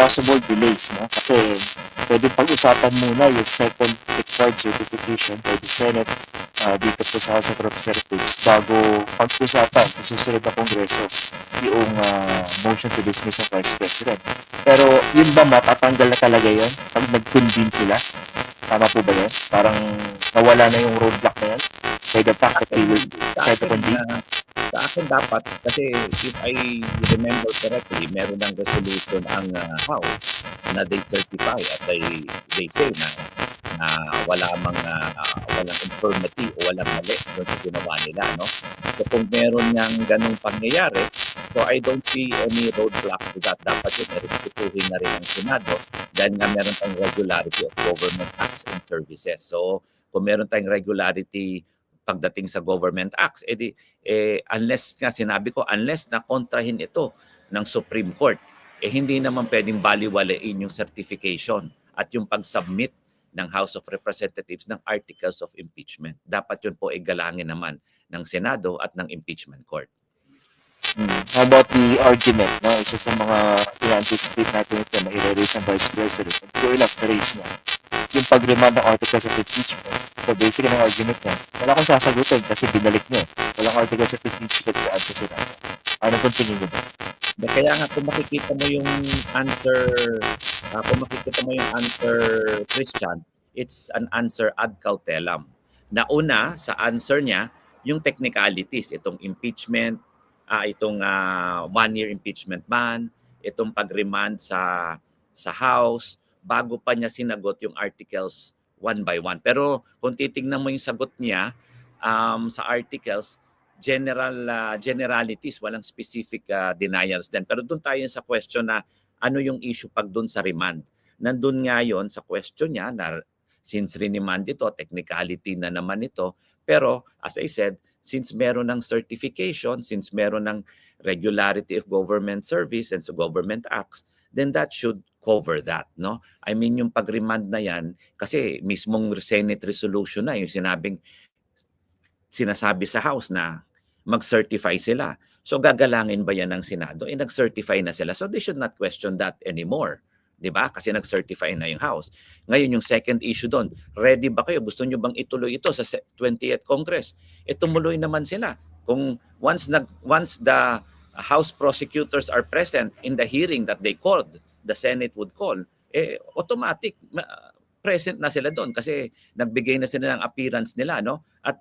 possible delays, no? Kasi pwede pag-usapan muna yung second required certification by the Senate dito po sa House of Representatives bago pag-usapan sa susunod na Kongreso yung motion to dismiss ang Vice President. Pero yun ba matatanggal na talaga yun pag nag-convene sila? Tama po ba yun? Parang nawala na yung roadblock na yun by the fact that they will Sa decide to akin, convene? sa akin dapat, kasi if I remember correctly, meron ng resolution ang House na they certify at they say na walang infirmity o walang mali doon sa ginawa nila, no? So kung meron niyang ganung pangyayari, so I don't see any roadblock to that. Dapat yun, respetuhin na rin ng Senado dahil nga meron tayong regularity of government acts and services. So kung meron tayong regularity pagdating sa government acts, unless nga sinabi ko, unless na kontrahin ito ng Supreme Court, hindi naman pwedeng baliwalain yung certification at yung pag-submit ng House of Representatives ng articles of impeachment. Dapat yun po ay galangin naman ng Senado at ng impeachment court. How about the argument, no? Isa sa mga i-anticipate natin ito na i-raise ang Vice President. Hindi lang na-raise na yung pag-remand ng articles of impeachment. So basically ang argument niya, wala akong sasagutin kasi binalik niya. Walang articles of impeachment ko sa Senado. Ano pong tingin niyo ba? Kaya nga kung makikita mo yung answer, Christian, it's an answer ad cautelam. Nauna sa answer niya, yung technicalities, itong impeachment, itong 1-year impeachment ban, itong pag-remand sa House, bago pa niya sinagot yung articles one by one. Pero kung titignan mo yung sagot niya sa articles, generalities, walang specific denials din. Pero doon tayo sa question na ano yung issue pag doon sa remand. Nandun nga yon sa question niya na since remand ito, technicality na naman ito. Pero as I said, since meron ng certification, since meron ng regularity of government service and so government acts, then that should cover that, no? I mean yung pag-remand na yan, kasi mismong Senate resolution na yung sinasabi sa House na mag-certify sila. So gagalangin ba yan ng Senado? Nag-certify na sila. So they should not question that anymore. 'Di ba? Kasi nag-certify na yung House. Ngayon yung second issue doon, ready ba kayo? Gusto niyo bang ituloy ito sa 20th Congress? Tumuloy naman sila. Kung once the House prosecutors are present in the hearing that they called, the Senate would call, automatic present na sila doon kasi nagbigay na sila ng appearance nila, no? At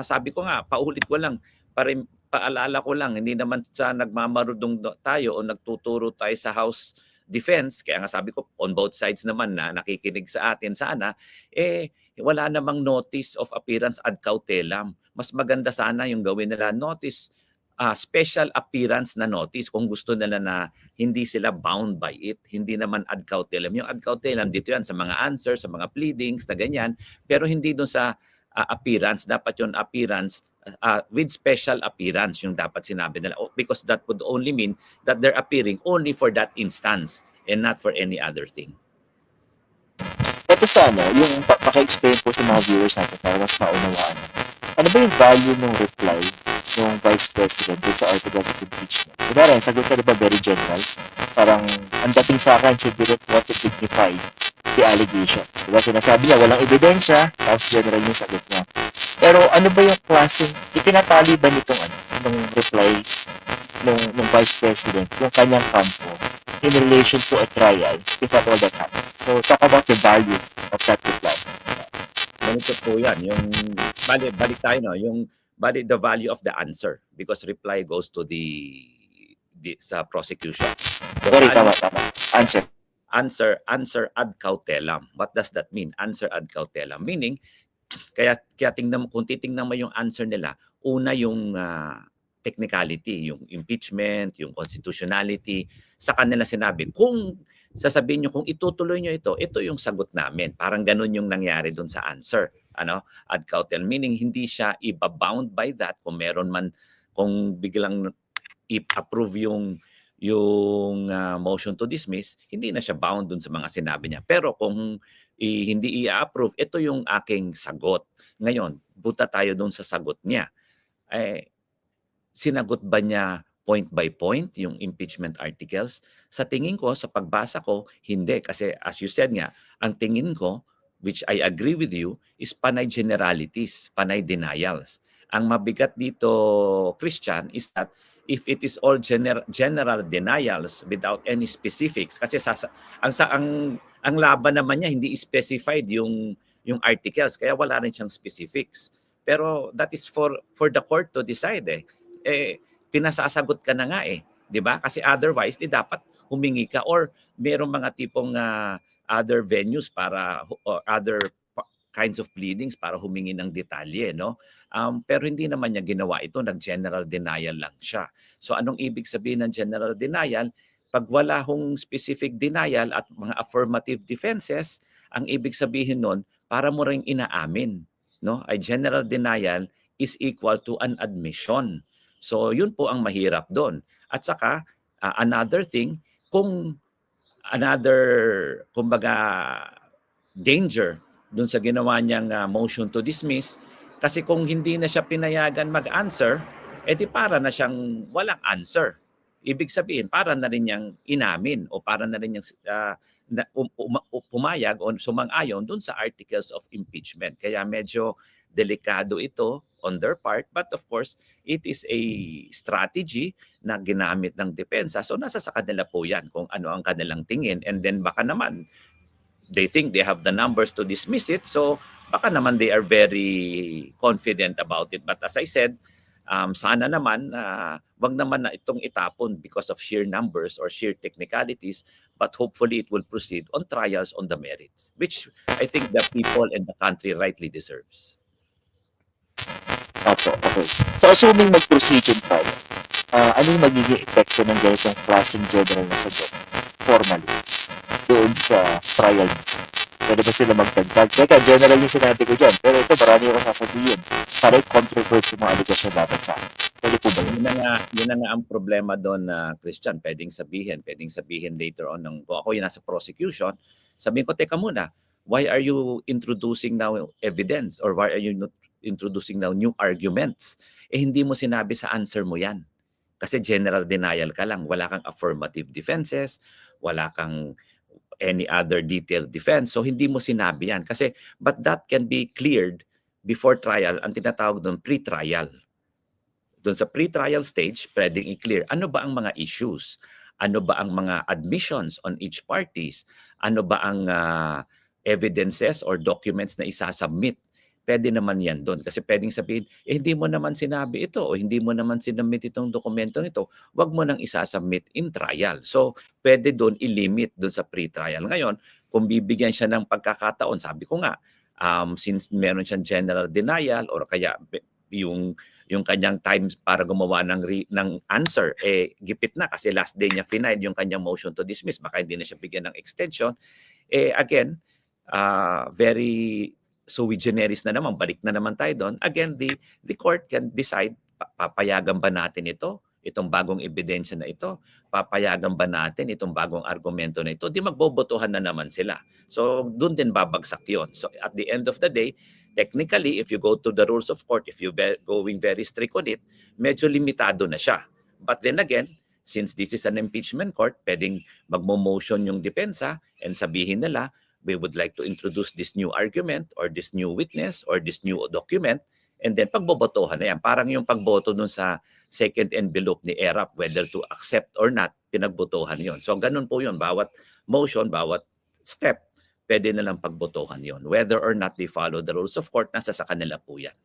sabi ko nga, paulit ko lang, paalala ko lang, hindi naman sa nagmamarudong tayo o nagtuturo tayo sa House Defense, kaya nga sabi ko, on both sides naman na nakikinig sa atin sana, wala namang notice of appearance ad cautelam. Mas maganda sana yung gawin nila notice, special appearance na notice kung gusto nila na hindi sila bound by it. Hindi naman ad cautelam. Yung ad cautelam dito yan sa mga answers, sa mga pleadings na ganyan. Pero hindi doon sa appearance. Dapat yung appearance with special appearance yung dapat sinabi nila. Because that would only mean that they're appearing only for that instance and not for any other thing. Ito sana, yung paki-explain po sa mga viewers natin para mas maunawaan. Ano ba yung value ng reply ng Vice President sa articles of impeachment? Kunwari, sagot ka diba very general? Parang, ang dating sa akin, she didn't want to dignify the allegations. Diba, sinasabi niya, walang ebidensya, tapos general yung sagot niya. Pero ano ba yung klaseng, itinatali ba nitong reply ng Vice President, yung kanyang kampo, in relation to a trial, if at all that happens? So, talk about the value of that reply. Ganito po yan. Yung, balik tayo, no? Yung, the value of the answer because reply goes to the sa prosecution. Sorry, tama. Answer ad cautelam. What does that mean? Answer ad cautelam. Meaning, kaya tingnan mo, kung titingnan mo yung answer nila, una yung technicality, yung impeachment, yung constitutionality, sa kanila sinabi, kung sasabihin nyo, kung itutuloy nyo ito yung sagot namin. Parang ganun yung nangyari dun sa answer. Ad cautelam, meaning hindi siya iba-bound by that kung meron man, kung biglang i-approve yung motion to dismiss, hindi na siya bound dun sa mga sinabi niya. Pero kung hindi i-approve, ito yung aking sagot. Ngayon, buta tayo dun sa sagot niya. Sinagot ba niya point by point yung impeachment articles? Sa tingin ko, sa pagbasa ko, hindi. Kasi as you said nga, ang tingin ko, which I agree with you, is panay generalities, panay denials. Ang mabigat dito, Christian, is that if it is all general denials without any specifics, kasi ang laban naman niya hindi specified yung articles, kaya wala rin siyang specifics. Pero that is for the court to decide pinasasagot ka na nga 'di ba? Kasi otherwise dapat humingi ka or merong mga tipong other venues para or other kinds of pleadings para humingi ng detalye, no? Pero hindi naman niya ginawa ito, nag-general denial lang siya. So anong ibig sabihin ng general denial? Pag wala hong specific denial at mga affirmative defenses, ang ibig sabihin nun, para mo ring inaamin, no? A general denial is equal to an admission. So yun po ang mahirap doon. At saka another thing, kung another kumbaga danger doon sa ginawa niyang motion to dismiss, kasi kung hindi na siya pinayagan mag-answer, edi para na siyang walang answer. Ibig sabihin, para na rin niyang inamin o para na rin niyang pumayag o sumang-ayon doon sa articles of impeachment. Kaya medyo delikado ito on their part, but of course, it is a strategy na ginamit ng depensa. So nasa sa kanila po yan kung ano ang kanilang tingin. And then baka naman, they think they have the numbers to dismiss it. So baka naman they are very confident about it. But as I said, sana naman, wag naman na itong itapon because of sheer numbers or sheer technicalities, but hopefully it will proceed on trials on the merits, which I think the people and the country rightly deserves. Opo, okay. So assuming mag-proceed yung trial, anong magiging epekto ng ganitong klaseng general na sagot formally doon sa trial mismo? Pwede ba sila magdagdag? Teka, general yung sinabi ko dyan, pero ito marami ako sasabihin para i-controvert yung mga aligasyon laban sa akin. Pwede po ba yun? Yun na nga ang problema doon na Christian, pwedeng sabihin later on kung ako yung nasa prosecution, sabihin ko, teka muna, why are you introducing now evidence or why are you not introducing now new arguments? Hindi mo sinabi sa answer mo yan. Kasi general denial ka lang. Wala kang affirmative defenses, wala kang any other detailed defense. So hindi mo sinabi yan. Kasi, but that can be cleared before trial. Ang tinatawag doon, pre-trial. Doon sa pre-trial stage, pwedeng i-clear. Ano ba ang mga issues? Ano ba ang mga admissions on each parties? Ano ba ang evidences or documents na isasubmit? Pwede naman yan doon. Kasi pwedeng sabihin, hindi mo naman sinabi ito o hindi mo naman sinubmit itong dokumento nito. Huwag mo nang isasubmit in trial. So, pwede doon i-limit doon sa pre-trial. Ngayon, kung bibigyan siya ng pagkakataon, sabi ko nga, since meron siyang general denial or kaya yung kanyang time para gumawa ng answer, gipit na kasi last day niya final yung kanyang motion to dismiss. Baka hindi na siya bigyan ng extension. Again, very sui generis na naman, balik na naman tayo doon. Again, the court can decide, papayagan ba natin itong bagong ebidensya na ito? Papayagan ba natin itong bagong argumento na ito? Di magbobotohan na naman sila. So, doon din babagsak yun. So, at the end of the day, technically, if you go to the rules of court, if you're going very strict on it, medyo limitado na siya. But then again, since this is an impeachment court, pwedeng magmo-motion yung depensa and sabihin nila, we would like to introduce this new argument or this new witness or this new document, and then pagbobotohan na yan. Parang yung pagboto dun sa second envelope ni ERAP, whether to accept or not, pinagbotohan yon. So ganun po yun. Bawat motion, bawat step, pwede na lang pagbotohan yon. Whether or not they follow the rules of court, nasa sa kanila po yan.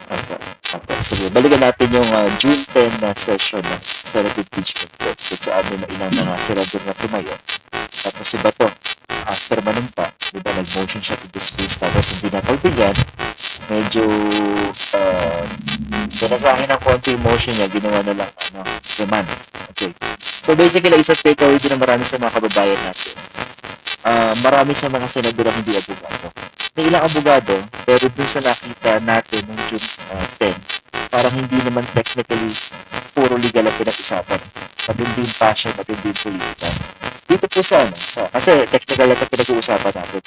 Okay. Sige, balikan natin yung June 10 na session ng Senate Impeachment Court kung saan may ilang mga senador na tumayo. Tapos si Bato, after manumpa, di ba, nag-motion siya to dismiss, tapos hindi na pagbigyan, medyo pinasahin ng konti yung motion niya, ginawa na lang demand. Okay. So basically, isang takeaway din na marami sa mga kababayan natin. Marami sa mga senador ang hindi abogado. May ilang abogado, pero dun sa nakita natin noong June 10, parang hindi naman technically puro legal ang pinag-usapan. Matindi yung passion, matindi yung politika. Dito po kasi technical at pinag-uusapan natin.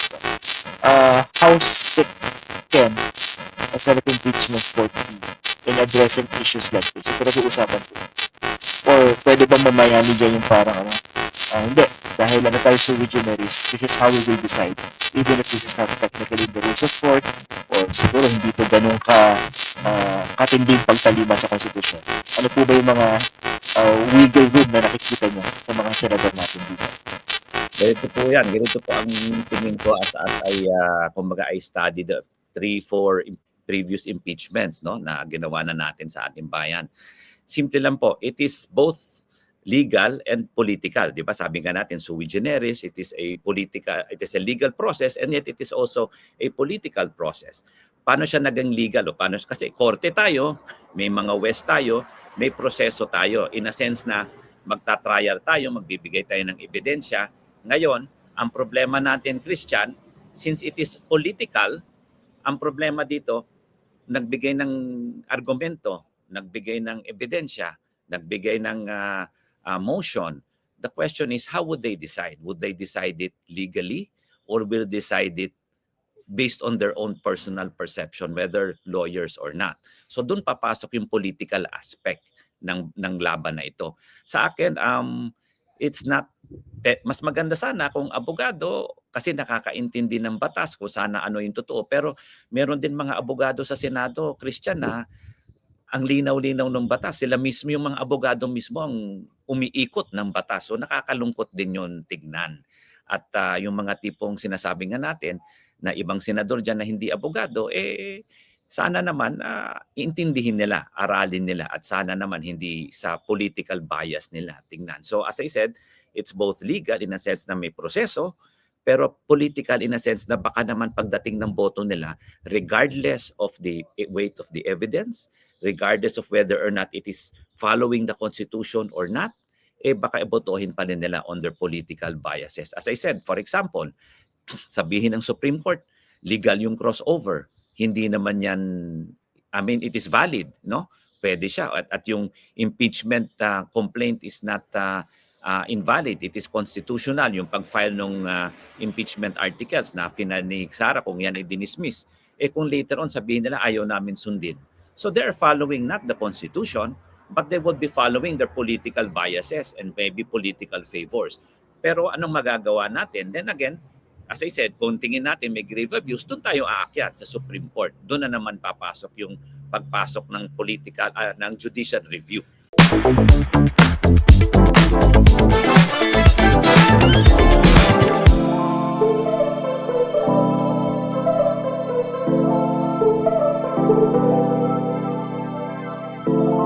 How strict can a Senate impeachment court be in addressing issues like this? Yung pinag-uusapan po. Or pwede bang mamayani dyan yung parang hindi, dahil tayo sui generis, this is how we will decide. Even if this is not technically the rules of court, or siguro hindi to ganun katinding pagtalima sa konstitusyon. Ano po ba yung mga wiggle room na nakikita nyo sa mga senador natin dito? Ganito po yan. Ganito po ang tingin ko as kumbaga I studied the 3-4 previous impeachments na ginawa na natin sa ating bayan. Simple lang po, it is both legal and political, 'di ba? Sabi nga natin sui generis, it is a legal process, and yet it is also a political process. Paano siya naging legal kasi korte tayo, may mga west tayo, may proseso tayo in a sense na magta-trial tayo, magbibigay tayo ng ebidensya. Ngayon, ang problema natin, Christian, since it is political, ang problema dito, nagbigay ng argumento, nagbigay ng ebidensya, nagbigay ng motion. The question is, how would they decide? Would they decide it legally or will they decide it based on their own personal perception, whether lawyers or not? So doon papasok yung political aspect ng laban na ito. Sa akin, it's not, mas maganda sana kung abogado kasi nakakaintindi ng batas kung sana ano yung totoo. Pero meron din mga abogado sa Senado, Christian, na ang linaw-linaw ng batas. Sila mismo, yung mga abogado mismo ang umiikot ng batas. So nakakalungkot din yun tignan. At yung mga tipong sinasabi nga natin na ibang senador dyan na hindi abogado, sana naman iintindihin nila, aralin nila, at sana naman hindi sa political bias nila tignan. So as I said, it's both legal in a sense na may proseso, pero political in a sense na baka naman pagdating ng boto nila, regardless of the weight of the evidence, regardless of whether or not it is following the Constitution or not, baka ibotohin pa rin nila on their political biases. As I said, for example, sabihin ng Supreme Court, legal yung crossover. Hindi naman yan, it is valid, no? Pwede siya. At yung impeachment complaint is not invalid. It is constitutional. Yung pag-file ng impeachment articles na final ni Sara, kung yan i-dismiss. Kung later on sabihin nila ayaw namin sundin. So they are following not the Constitution, but they would be following their political biases and maybe political favors. Pero anong magagawa natin? Then again, as I said, kung tingin natin may grave abuse, doon tayo aakyat sa Supreme Court. Doon na naman papasok yung pagpasok ng political, ng judicial review.